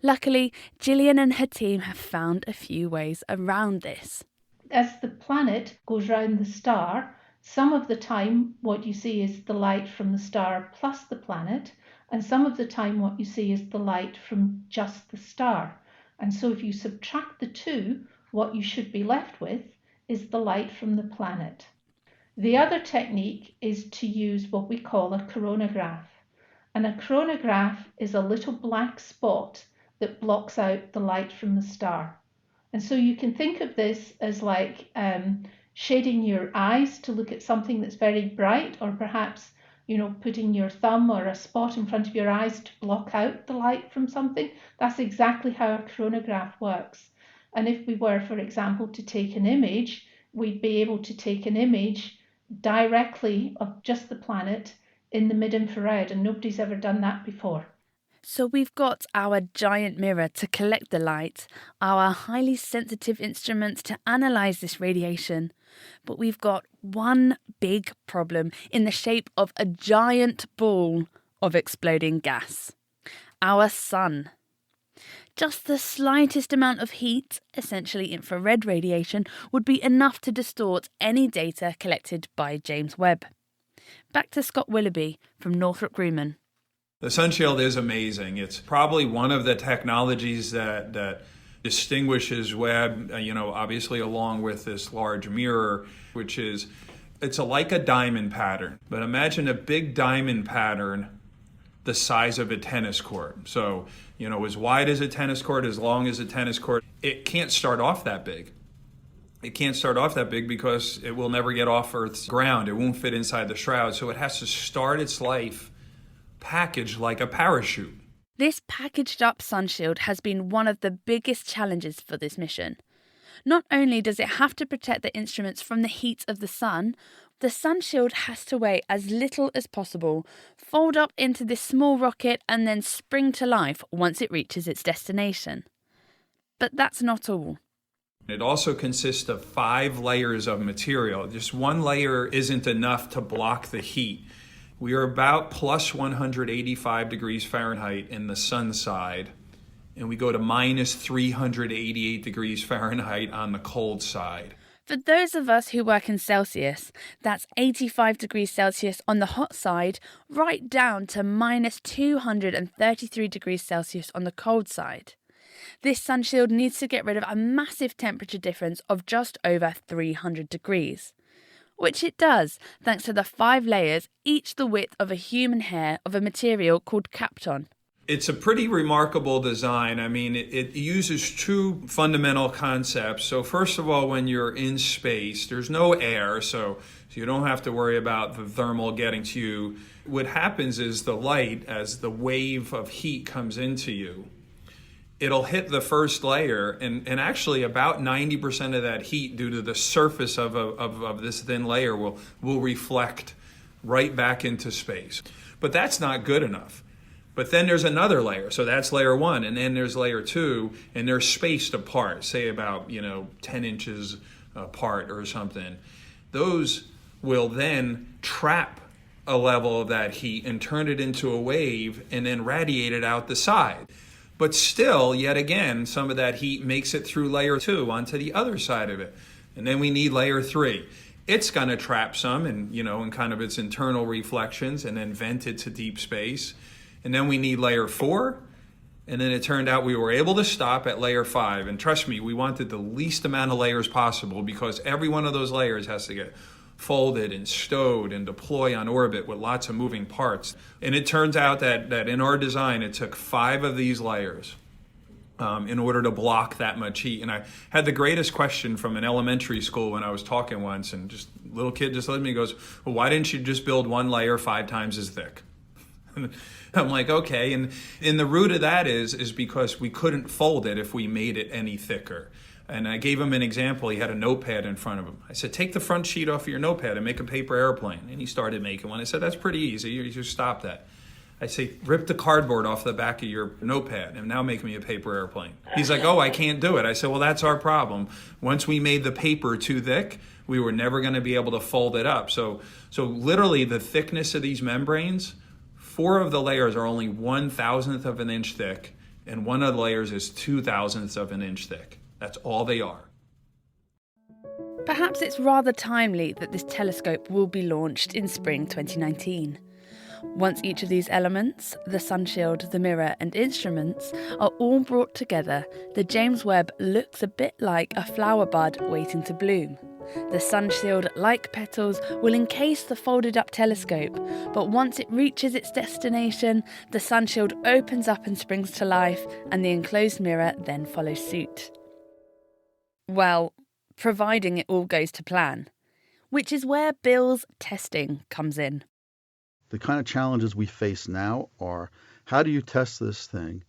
Luckily, Gillian and her team have found a few ways around this. As the planet goes round the star, some of the time what you see is the light from the star plus the planet, and some of the time what you see is the light from just the star. And so if you subtract the two, what you should be left with is the light from the planet. The other technique is to use what we call a coronagraph. And a coronagraph is a little black spot that blocks out the light from the star. And so you can think of this as like shading your eyes to look at something that's very bright, or perhaps, putting your thumb or a spot in front of your eyes to block out the light from something. That's exactly how a coronagraph works. And if we were, for example, to take an image, we'd be able to take an image directly of just the planet in the mid-infrared, and nobody's ever done that before. So we've got our giant mirror to collect the light, our highly sensitive instruments to analyse this radiation, but we've got one big problem in the shape of a giant ball of exploding gas. Our sun. Just the slightest amount of heat, essentially infrared radiation, would be enough to distort any data collected by James Webb. Back to Scott Willoughby from Northrop Grumman. The sun shield is amazing. It's probably one of the technologies that distinguishes Webb, obviously along with this large mirror, which is, it's like a diamond pattern. But imagine a big diamond pattern the size of a tennis court. So, as wide as a tennis court, as long as a tennis court. It can't start off that big. It can't start off that big because it will never get off Earth's ground. It won't fit inside the shroud. So it has to start its life packaged like a parachute. This packaged up sun shield has been one of the biggest challenges for this mission. Not only does it have to protect the instruments from the heat of the sun, the sun shield has to weigh as little as possible, fold up into this small rocket and then spring to life once it reaches its destination. But that's not all. It also consists of 5 layers of material. Just one layer isn't enough to block the heat. We are about plus 185 degrees Fahrenheit in the sun side, and we go to minus 388 degrees Fahrenheit on the cold side. For those of us who work in Celsius, that's 85 degrees Celsius on the hot side, right down to minus 233 degrees Celsius on the cold side. This sun shield needs to get rid of a massive temperature difference of just over 300 degrees. Which it does, thanks to the 5 layers, each the width of a human hair, of a material called Kapton. It's a pretty remarkable design. I mean, it uses 2 fundamental concepts. So first of all, when you're in space, there's no air, so you don't have to worry about the thermal getting to you. What happens is the light, as the wave of heat comes into you, it'll hit the first layer, and actually about 90% of that heat, due to the surface of this thin layer, will reflect right back into space. But that's not good enough. But then there's another layer, so that's layer 1, and then there's layer 2, and they're spaced apart, say about 10 inches apart or something. Those will then trap a level of that heat and turn it into a wave and then radiate it out the side. But still, yet again, some of that heat makes it through layer 2 onto the other side of it. And then we need layer 3. It's going to trap some in kind of its internal reflections and then vent it to deep space. And then we need layer 4. And then it turned out we were able to stop at layer 5. And trust me, we wanted the least amount of layers possible, because every one of those layers has to get folded and stowed and deploy on orbit with lots of moving parts. And it turns out that in our design, it took 5 of these layers in order to block that much heat. And I had the greatest question from an elementary school when I was talking once, and just a little kid just looked at me and goes, well, why didn't you just build one layer 5 times as thick? I'm like, okay. And the root of that is because we couldn't fold it if we made it any thicker. And I gave him an example. He had a notepad in front of him. I said, take the front sheet off of your notepad and make a paper airplane. And he started making one. I said, that's pretty easy. You just stop that. I say, rip the cardboard off the back of your notepad and now make me a paper airplane. He's like, oh, I can't do it. I said, well, that's our problem. Once we made the paper too thick, we were never going to be able to fold it up. So literally the thickness of these membranes, 4 of the layers are only 1/1000th of an inch thick, and one of the layers is 2/1000ths of an inch thick. That's all they are. Perhaps it's rather timely that this telescope will be launched in spring 2019. Once each of these elements, the sun shield, the mirror and instruments, are all brought together, the James Webb looks a bit like a flower bud waiting to bloom. The sun shield, like petals, will encase the folded up telescope, but once it reaches its destination, the sun shield opens up and springs to life, and the enclosed mirror then follows suit. Well, providing it all goes to plan, which is where Bill's testing comes in. The kind of challenges we face now are, how do you test this thing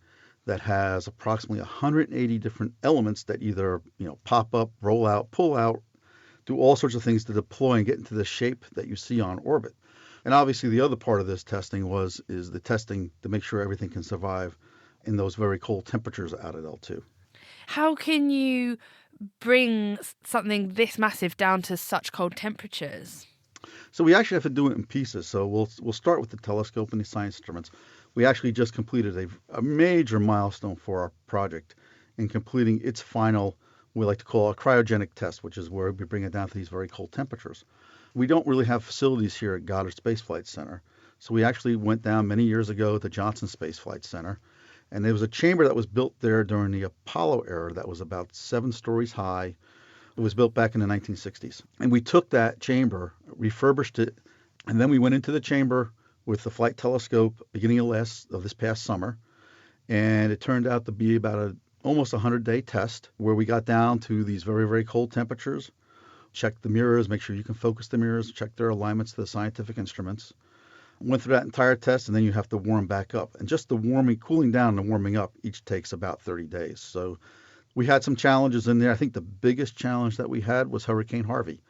that has approximately 180 different elements that either pop up, roll out, pull out, do all sorts of things to deploy and get into the shape that you see on orbit. And obviously the other part of this testing is the testing to make sure everything can survive in those very cold temperatures out at L2. How can you bring something this massive down to such cold temperatures? So we actually have to do it in pieces. So we'll start with the telescope and the science instruments. We actually just completed a major milestone for our project in completing its final, we like to call a cryogenic test, which is where we bring it down to these very cold temperatures. We don't really have facilities here at Goddard Space Flight Center. So we actually went down many years ago to Johnson Space Flight Center. And there was a chamber that was built there during the Apollo era that was about 7 stories high. It was built back in the 1960s. And we took that chamber, refurbished it, and then we went into the chamber with the flight telescope beginning of this past summer. And it turned out to be about almost 100-day test where we got down to these very, very cold temperatures, checked the mirrors, make sure you can focus the mirrors, check their alignments to the scientific instruments. Went through that entire test, and then you have to warm back up. And just the cooling down and warming up each takes about 30 days. So We had some challenges in there. I think the biggest challenge that we had was Hurricane Harvey.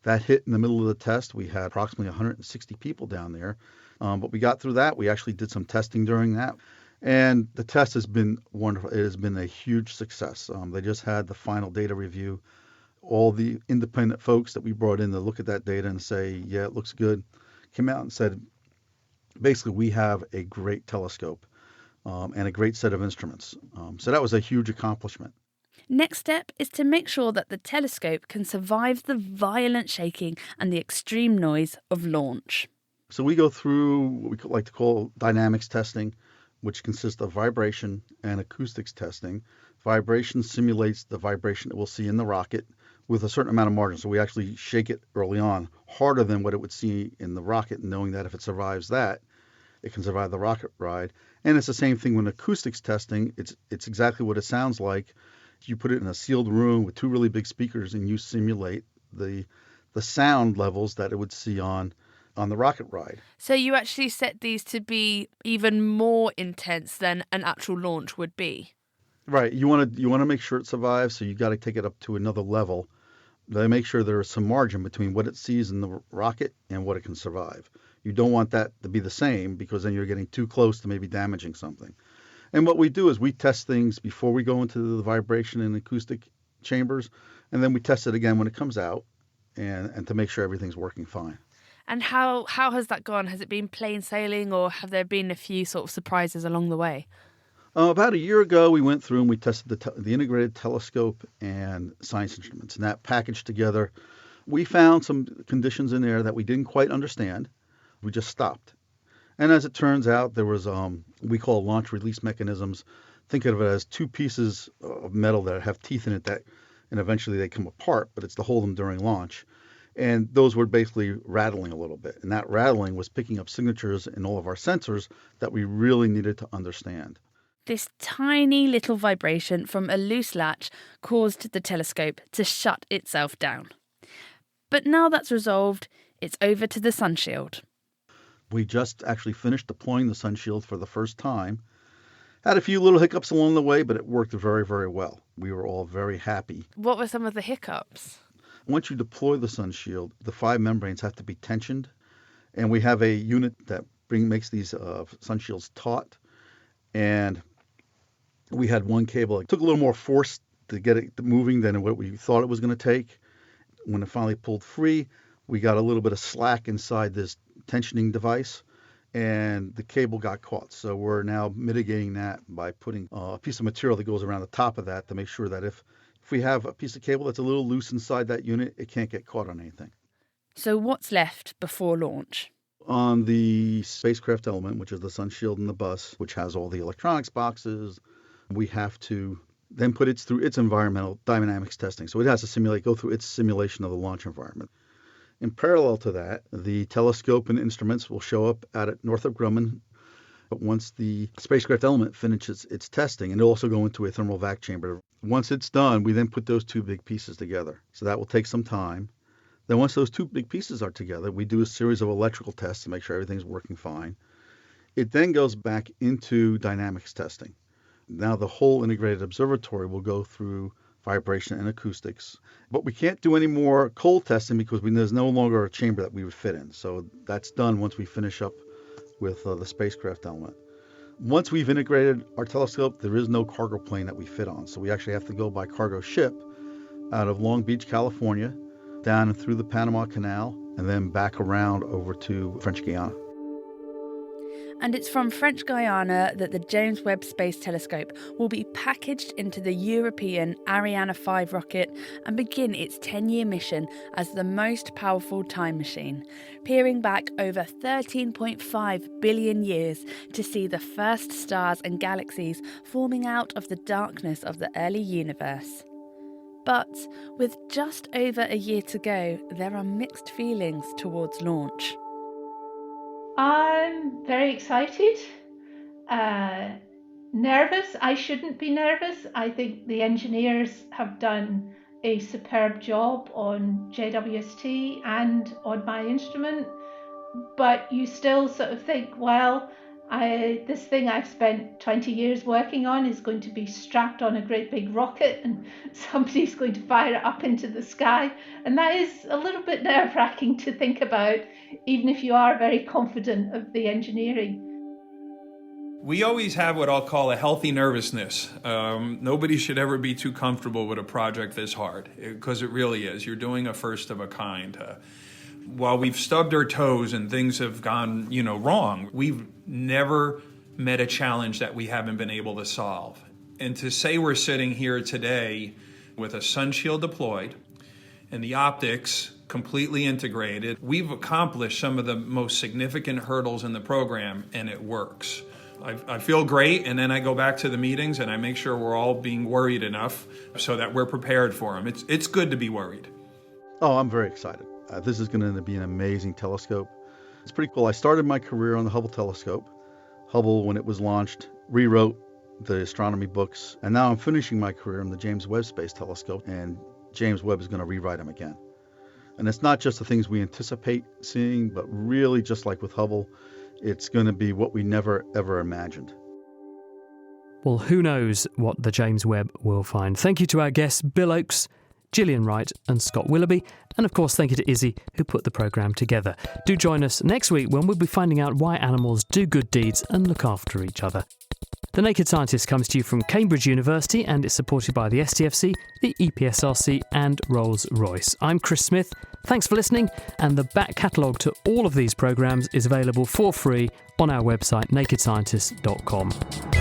That hit in the middle of the test. We had approximately 160 people down there, but we got through that. We actually did some testing during that. And the test has been wonderful. It has been a huge success. They just had the final data review. All the independent folks that we brought in to look at that data and say, yeah, it looks good, came out and said, basically, we have a great telescope and a great set of instruments. So that was a huge accomplishment. Next step is to make sure that the telescope can survive the violent shaking and the extreme noise of launch. So we go through what we like to call dynamics testing, which consists of vibration and acoustics testing. Vibration simulates the vibration that we'll see in the rocket with a certain amount of margin. So we actually shake it early on, harder than what it would see in the rocket, knowing that if it survives that, it can survive the rocket ride. And it's the same thing when acoustics testing. It's exactly what it sounds like. You put it in a sealed room with two really big speakers and you simulate the sound levels that it would see on the rocket ride. So you actually set these to be even more intense than an actual launch would be? Right. You want to make sure it survives, so you got to take it up to another level. They make sure there is some margin between what it sees in the rocket and what it can survive. You don't want that to be the same because then you're getting too close to maybe damaging something. And what we do is we test things before we go into the vibration and acoustic chambers, and then we test it again when it comes out and to make sure everything's working fine. And how has that gone? Has it been plain sailing or have there been a few sort of surprises along the way? About a year ago, we went through and we tested the integrated telescope and science instruments, and that packaged together. We found some conditions in there that we didn't quite understand. We just stopped. And as it turns out, there was we call launch release mechanisms. Think of it as two pieces of metal that have teeth in it and eventually they come apart, but it's to hold them during launch. And those were basically rattling a little bit. And that rattling was picking up signatures in all of our sensors that we really needed to understand. This tiny little vibration from a loose latch caused the telescope to shut itself down. But now that's resolved, it's over to the sunshield. We just actually finished deploying the sunshield for the first time. Had a few little hiccups along the way, but it worked very, very well. We were all very happy. What were some of the hiccups? Once you deploy the sunshield, the 5 membranes have to be tensioned, and we have a unit that makes these sunshields taut. And we had one cable. It took a little more force to get it moving than what we thought it was going to take. When it finally pulled free, we got a little bit of slack inside this tensioning device, and the cable got caught. So we're now mitigating that by putting a piece of material that goes around the top of that to make sure that if we have a piece of cable that's a little loose inside that unit, it can't get caught on anything. So what's left before launch? On the spacecraft element, which is the sunshield and the bus, which has all the electronics boxes, we have to then put it through its environmental dynamics testing. So it has to go through its simulation of the launch environment. In parallel to that, the telescope and instruments will show up at Northrop Grumman. But once the spacecraft element finishes its testing, and it'll also go into a thermal vac chamber. Once it's done, we then put those two big pieces together. So that will take some time. Then once those two big pieces are together, we do a series of electrical tests to make sure everything's working fine. It then goes back into dynamics testing. Now the whole integrated observatory will go through vibration and acoustics. But we can't do any more cold testing because there's no longer a chamber that we would fit in. So that's done once we finish up with the spacecraft element. Once we've integrated our telescope, there is no cargo plane that we fit on. So we actually have to go by cargo ship out of Long Beach, California, down and through the Panama Canal, and then back around over to French Guiana. And it's from French Guiana that the James Webb Space Telescope will be packaged into the European Ariane 5 rocket and begin its 10-year mission as the most powerful time machine, peering back over 13.5 billion years to see the first stars and galaxies forming out of the darkness of the early universe. But with just over a year to go, there are mixed feelings towards launch. I'm very excited, nervous. I shouldn't be nervous. I think the engineers have done a superb job on JWST and on my instrument, but you still sort of think, well, This thing I've spent 20 years working on is going to be strapped on a great big rocket and somebody's going to fire it up into the sky. And that is a little bit nerve-wracking to think about, even if you are very confident of the engineering. We always have what I'll call a healthy nervousness. Nobody should ever be too comfortable with a project this hard, because it really is. You're doing a first of a kind. While we've stubbed our toes and things have gone, wrong, we've never met a challenge that we haven't been able to solve. And to say we're sitting here today with a sun shield deployed and the optics completely integrated, we've accomplished some of the most significant hurdles in the program, and it works. I feel great, and then I go back to the meetings and I make sure we're all being worried enough so that we're prepared for them. It's good to be worried. Oh, I'm very excited. This is going to be an amazing telescope. It's pretty cool. I started my career on the Hubble telescope. Hubble, when it was launched, rewrote the astronomy books, and now I'm finishing my career on the James Webb Space Telescope, and James Webb is going to rewrite them again. And it's not just the things we anticipate seeing, but really, just like with Hubble, it's going to be what we never, ever imagined. Well, who knows what the James Webb will find. Thank you to our guests, Bill Oakes, Gillian Wright and Scott Willoughby. And of course, thank you to Izzy, who put the programme together. Do join us next week when we'll be finding out why animals do good deeds and look after each other. The Naked Scientist comes to you from Cambridge University and is supported by the STFC, the EPSRC and Rolls-Royce. I'm Chris Smith. Thanks for listening, and the back catalogue to all of these programmes is available for free on our website nakedscientist.com.